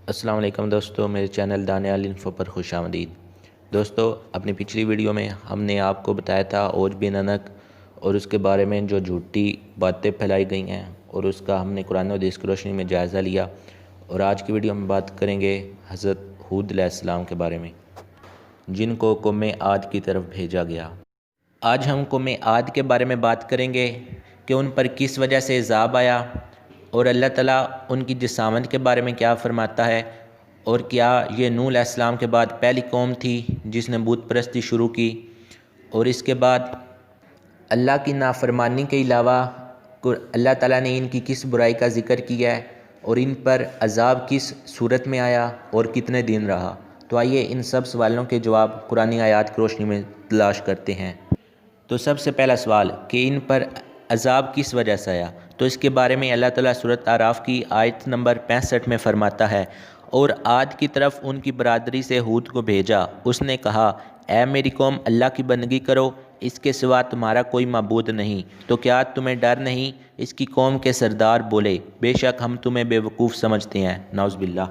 السلام علیکم دوستو، میرے چینل دانیال انفو پر خوش آمدید۔ دوستو، اپنی پچھلی ویڈیو میں ہم نے آپ کو بتایا تھا اوج بن انک اور اس کے بارے میں جو جھوٹی باتیں پھیلائی گئی ہیں اور اس کا ہم نے قرآن و حدیث کی روشنی میں جائزہ لیا، اور آج کی ویڈیو میں بات کریں گے حضرت ہود علیہ السلام کے بارے میں، جن کو قوم عاد کی طرف بھیجا گیا۔ آج ہم قوم عاد کے بارے میں بات کریں گے کہ ان پر کس وجہ سے عذاب آیا، اور اللہ تعالیٰ ان کی جسامت کے بارے میں کیا فرماتا ہے، اور کیا یہ نوح علیہ السلام کے بعد پہلی قوم تھی جس نے بت پرستی شروع کی، اور اس کے بعد اللہ کی نافرمانی کے علاوہ اللہ تعالیٰ نے ان کی کس برائی کا ذکر کیا ہے، اور ان پر عذاب کس صورت میں آیا اور کتنے دن رہا۔ تو آئیے ان سب سوالوں کے جواب قرآنی آیات کی روشنی میں تلاش کرتے ہیں۔ تو سب سے پہلا سوال کہ ان پر عذاب کس وجہ سے آیا، تو اس کے بارے میں اللہ تعالیٰ سورۃ اعراف کی آیت نمبر 65 میں فرماتا ہے، اور عاد کی طرف ان کی برادری سے ہود کو بھیجا، اس نے کہا، اے میری قوم، اللہ کی بندگی کرو، اس کے سوا تمہارا کوئی معبود نہیں، تو کیا تمہیں ڈر نہیں؟ اس کی قوم کے سردار بولے، بے شک ہم تمہیں بے وقوف سمجھتے ہیں، نعوذ باللہ،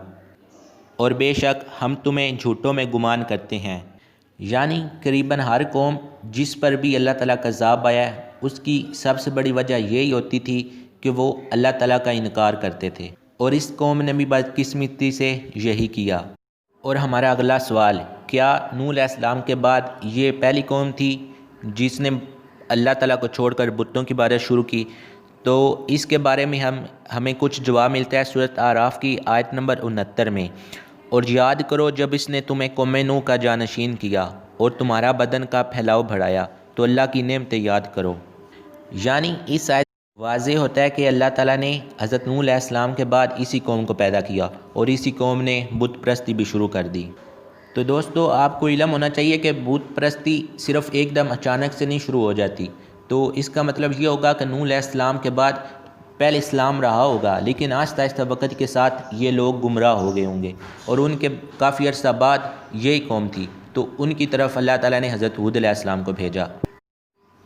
اور بے شک ہم تمہیں جھوٹوں میں گمان کرتے ہیں۔ یعنی قریباً ہر قوم جس پر بھی اللہ تعالیٰ کا عذاب آیا ہے، اس کی سب سے بڑی وجہ یہی ہوتی تھی کہ وہ اللہ تعالیٰ کا انکار کرتے تھے، اور اس قوم نے بھی بدقسمتی سے یہی کیا۔ اور ہمارا اگلا سوال، کیا نوح علیہ السلام کے بعد یہ پہلی قوم تھی جس نے اللہ تعالیٰ کو چھوڑ کر بتوں کی عبادت شروع کی؟ تو اس کے بارے میں ہمیں کچھ جواب ملتا ہے سورۃ اعراف کی آیت نمبر 69 میں، اور یاد کرو جب اس نے تمہیں قوم نوح کا جانشین کیا اور تمہارا بدن کا پھیلاؤ بڑھایا، تو اللہ کی نعمتیں یاد کرو۔ یعنی اس آیت واضح ہوتا ہے کہ اللہ تعالیٰ نے حضرت نوح علیہ السلام کے بعد اسی قوم کو پیدا کیا، اور اسی قوم نے بت پرستی بھی شروع کر دی۔ تو دوستو، آپ کو علم ہونا چاہیے کہ بت پرستی صرف ایک دم اچانک سے نہیں شروع ہو جاتی، تو اس کا مطلب یہ ہوگا کہ نوح علیہ السلام کے بعد پہلے اسلام رہا ہوگا، لیکن آہستہ آہستہ وقت کے ساتھ یہ لوگ گمراہ ہو گئے ہوں گے، اور ان کے کافی عرصہ بعد یہی قوم تھی، تو ان کی طرف اللہ تعالیٰ نے حضرت ہود علیہ السلام کو بھیجا۔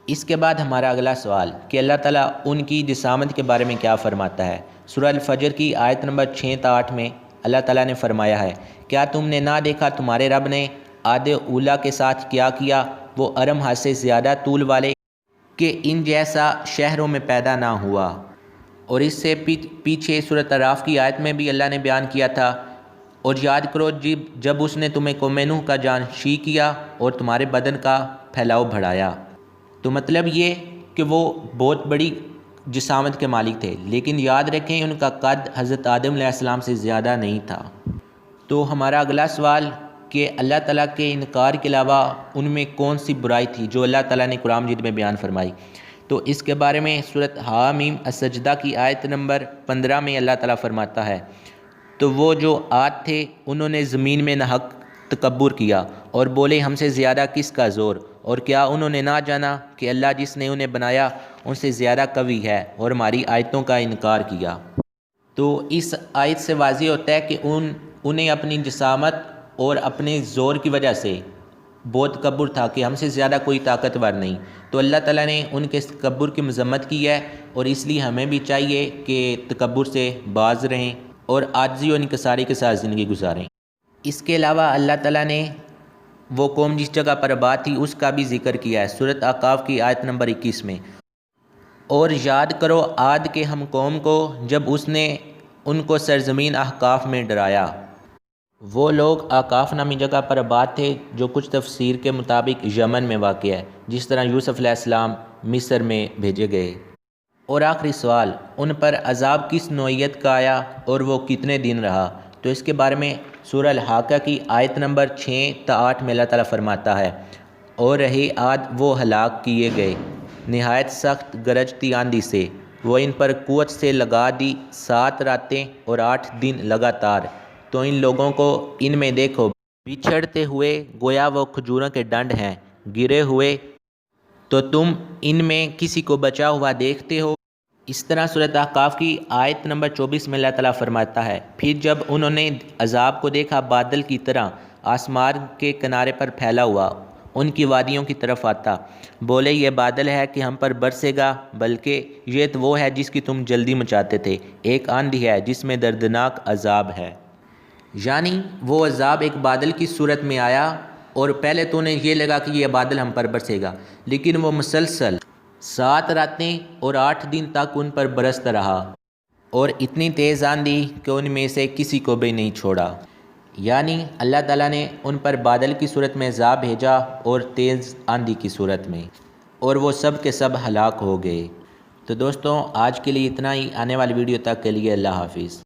اس کے بعد ہمارا اگلا سوال کہ اللہ تعالیٰ ان کی جسامت کے بارے میں کیا فرماتا ہے۔ سورہ الفجر کی آیت نمبر 6 تا 8 میں اللہ تعالیٰ نے فرمایا ہے، کیا تم نے نہ دیکھا تمہارے رب نے عاد اولا کے ساتھ کیا کیا، وہ ارم حد سے زیادہ طول والے کہ ان جیسا شہروں میں پیدا نہ ہوا۔ اور اس سے پیچھے سورۃ اعراف کی آیت میں بھی اللہ نے بیان کیا تھا، اور یاد کرو جب اس نے تمہیں قوم نوح کا جانشین کیا اور تمہارے بدن کا پھیلاؤ بڑھایا۔ تو مطلب یہ کہ وہ بہت بڑی جسامت کے مالک تھے، لیکن یاد رکھیں ان کا قد حضرت آدم علیہ السلام سے زیادہ نہیں تھا۔ تو ہمارا اگلا سوال کہ اللہ تعالیٰ کے انکار کے علاوہ ان میں کون سی برائی تھی جو اللہ تعالیٰ نے قرآن مجید میں بیان فرمائی؟ تو اس کے بارے میں سورۃ حامیم السجدہ کی آیت نمبر 15 میں اللہ تعالیٰ فرماتا ہے، تو وہ جو عاد تھے انہوں نے زمین میں ناحق تکبر کیا اور بولے ہم سے زیادہ کس کا زور، اور کیا انہوں نے نہ جانا کہ اللہ جس نے انہیں بنایا ان سے زیادہ قوی ہے، اور ہماری آیتوں کا انکار کیا۔ تو اس آیت سے واضح ہوتا ہے کہ انہیں اپنی جسامت اور اپنے زور کی وجہ سے بہت تکبر تھا کہ ہم سے زیادہ کوئی طاقتور نہیں، تو اللہ تعالیٰ نے ان کے تکبر کی مذمت کی ہے، اور اس لیے ہمیں بھی چاہیے کہ تکبر سے باز رہیں اور عاجزی اور انکساری کے ساتھ زندگی گزاریں۔ اس کے علاوہ اللہ تعالیٰ نے وہ قوم جس جگہ پر آباد تھی اس کا بھی ذکر کیا ہے سورۃ احقاف کی آیت نمبر 21 میں، اور یاد کرو عاد کے ہم قوم کو جب اس نے ان کو سرزمین احقاف میں ڈرایا۔ وہ لوگ احقاف نامی جگہ پر آباد تھے جو کچھ تفسیر کے مطابق یمن میں واقع ہے، جس طرح یوسف علیہ السلام مصر میں بھیجے گئے۔ اور آخری سوال، ان پر عذاب کس نوعیت کا آیا اور وہ کتنے دن رہا؟ تو اس کے بارے میں سورہ الحاقہ کی آیت نمبر 6 تا 8 میں اللہ تعالیٰ فرماتا ہے، اور رہے عاد وہ ہلاک کیے گئے نہایت سخت گرجتی آندھی سے، وہ ان پر قوت سے لگا دی 7 راتیں اور 8 دن لگاتار، تو ان لوگوں کو ان میں دیکھو بچھڑتے ہوئے گویا وہ کھجوروں کے ڈنڈ ہیں، گرے ہوئے تو تم ان میں کسی کو بچا ہوا دیکھتے ہو۔ اس طرح سورۃ احقاف کی آیت نمبر 24 میں اللہ تعالیٰ فرماتا ہے، پھر جب انہوں نے عذاب کو دیکھا بادل کی طرح آسمان کے کنارے پر پھیلا ہوا ان کی وادیوں کی طرف آتا، بولے یہ بادل ہے کہ ہم پر برسے گا، بلکہ یہ تو وہ ہے جس کی تم جلدی مچاتے تھے، ایک آندھی ہے جس میں دردناک عذاب ہے۔ یعنی وہ عذاب ایک بادل کی صورت میں آیا اور پہلے تو انہیں یہ لگا کہ یہ بادل ہم پر برسے گا، لیکن وہ مسلسل 7 راتیں اور 8 دن تک ان پر برستا رہا اور اتنی تیز آندھی کہ ان میں سے کسی کو بھی نہیں چھوڑا۔ یعنی اللہ تعالیٰ نے ان پر بادل کی صورت میں عذاب بھیجا اور تیز آندھی کی صورت میں، اور وہ سب کے سب ہلاک ہو گئے۔ تو دوستوں آج کے لیے اتنا ہی، آنے والی ویڈیو تک کے لیے اللہ حافظ۔